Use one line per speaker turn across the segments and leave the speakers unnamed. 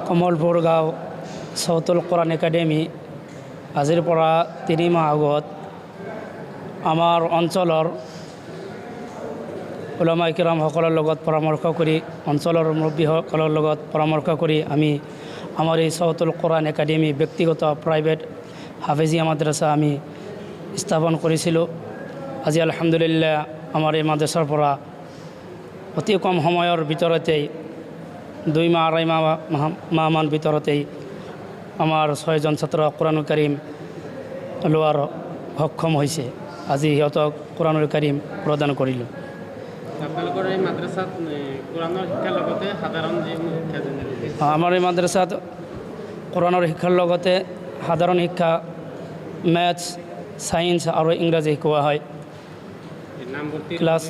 কমলপুৰ গাঁও চৌতুল কোৰাণ একাডেমি আজিৰ পৰা 3 মাহ আগত আমাৰ অঞ্চলৰ উলামায়ে কিৰামসকলৰ লগত পৰামৰ্শ কৰি অঞ্চলৰ মুৰব্বীসকলৰ লগত পৰামৰ্শ কৰি আমি আমাৰ এই চৌতুল কোৰাণ একাডেমি ব্যক্তিগত প্ৰাইভেট হাফেজিয়া মাদ্ৰাছা আমি স্থাপন কৰিছিলোঁ। আজি আলহামদুলিল্লাহ আমাৰ এই মাদ্ৰাছাৰ পৰা অতি কম সময়ৰ ভিতৰতেই 2 মাহ 2.5 মাহমান ভিতৰতেই আমাৰ 6জন ছাত্ৰ কোৰাণুল কাৰীম লোৱাৰ সক্ষম হৈছে। আজি সিহঁতক কোৰাণুল কাৰীম প্ৰদান কৰিলোঁ।
আপোনালোকৰ এই মাদ্ৰাছাত কোৰাণৰ শিক্ষাৰ লগতে সাধাৰণ শিক্ষা
আমাৰ এই মাদ্ৰাছাত কোৰাণৰ শিক্ষাৰ লগতে সাধাৰণ শিক্ষা মেথছ ছায়েন্স আৰু ইংৰাজী শিকোৱা হয়। ক্লাছ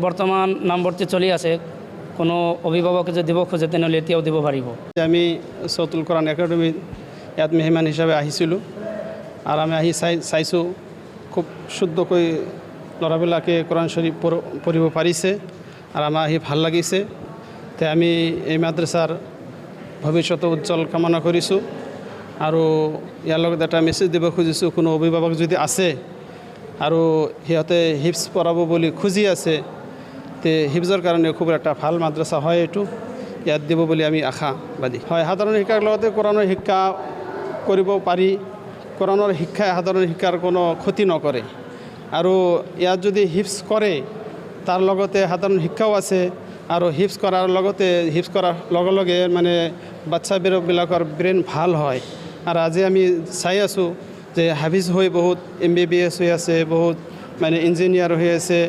বৰ্তমান নামভৰ্তি চলি আছে। কোনো অভিভাৱকে যদি দিব খোজে তেনেহ'লে এতিয়াও দিব পাৰিব।
আমি চৌতুল কোৰাণ একাডেমিত ইয়াত মেহমান হিচাপে আহিছিলোঁ আৰু আমি আহি চাইছোঁ খুব শুদ্ধকৈ ল'ৰাবিলাকে কোৰাণ শৰীফ পঢ়িব পাৰিছে আৰু আমাৰ আহি ভাল লাগিছে। তে আমি এই মাদ্ৰাছাৰ ভৱিষ্যত উজ্জ্বল কামনা কৰিছোঁ আৰু ইয়াৰ লগত এটা মেছেজ দিব খুজিছোঁ, কোনো অভিভাৱক যদি আছে আৰু সিহঁতে হিফজ পঢ়াব বুলি খুজি আছে তে হিফজৰ কাৰণে খুব এটা ভাল মাদ্ৰাছা হয়, এইটো ইয়াত দিব বুলি আমি আশাবাদী হয়। সাধাৰণ শিক্ষাৰ লগতে কোৰাণৰ শিক্ষা কৰিব পাৰি। কোৰাণৰ শিক্ষাই সাধাৰণ শিক্ষাৰ কোনো ক্ষতি নকৰে আৰু ইয়াত যদি হিফজ কৰে তাৰ লগতে সাধাৰণ শিক্ষাও আছে আৰু হিফজ কৰাৰ লগতে হিফজ কৰাৰ লগে লগে মানে বাচ্চাবিলাকৰ ব্ৰেইন ভাল হয়। আৰু আজি আমি চাই আছোঁ যে হাফিজ হৈ বহুত MBBS হৈ আছে, বহুত মানে ইঞ্জিনিয়াৰ হৈ আছে,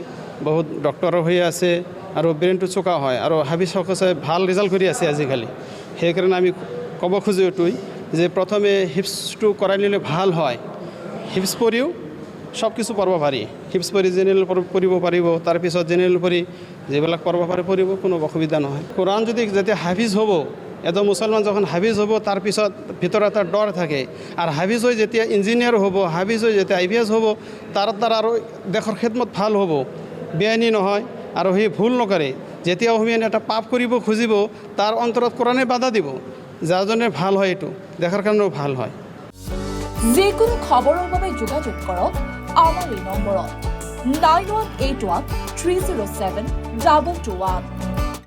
বহুত ডক্টৰ হৈ আছে আৰু ব্ৰেইনটো চোকা হয় আৰু হাফিজসকলে ভাল ৰিজাল্ট কৰি আছে আজিকালি। সেইকাৰণে আমি ক'ব খোজোঁ এইটোৱেই যে প্ৰথমে হিফজটো কৰাই নিলে ভাল হয়। হিফজ পঢ়িও সব কিছু পঢ়িব পাৰি। হিফজ পঢ়ি জেনেৰেল পঢ়িব পাৰিব, তাৰপিছত জেনেৰেল পঢ়ি যিবিলাক পঢ়িব পাৰে পঢ়িব, কোনো অসুবিধা নহয়। কোৰাণ যদি যেতিয়া হাফিজ হ'ব, এজন মুছলমান যখন হাফিজ হ'ব তাৰপিছত ভিতৰত এটা ডৰ থাকে আৰু হাফিজ হৈ যেতিয়া ইঞ্জিনিয়াৰ হ'ব, হাফিজ হৈ যেতিয়া IPS হ'ব, তাৰ দ্বাৰা আৰু দেশৰ খেদমত ভাল হ'ব, বেআইনী নহয় আৰু সি ভুল নকৰে। যেতিয়া অসমীয়া এটা পাপ কৰিব খুজিব তাৰ অন্তৰত কোৰাণে বাধা দিব, যাৰজনে ভাল হয় এইটো দেশৰ কাৰণেও ভাল হয়।
যিকোনো খবৰৰ বাবে যোগাযোগ কৰক আমাৰ এই নম্বৰত 9181 307 221।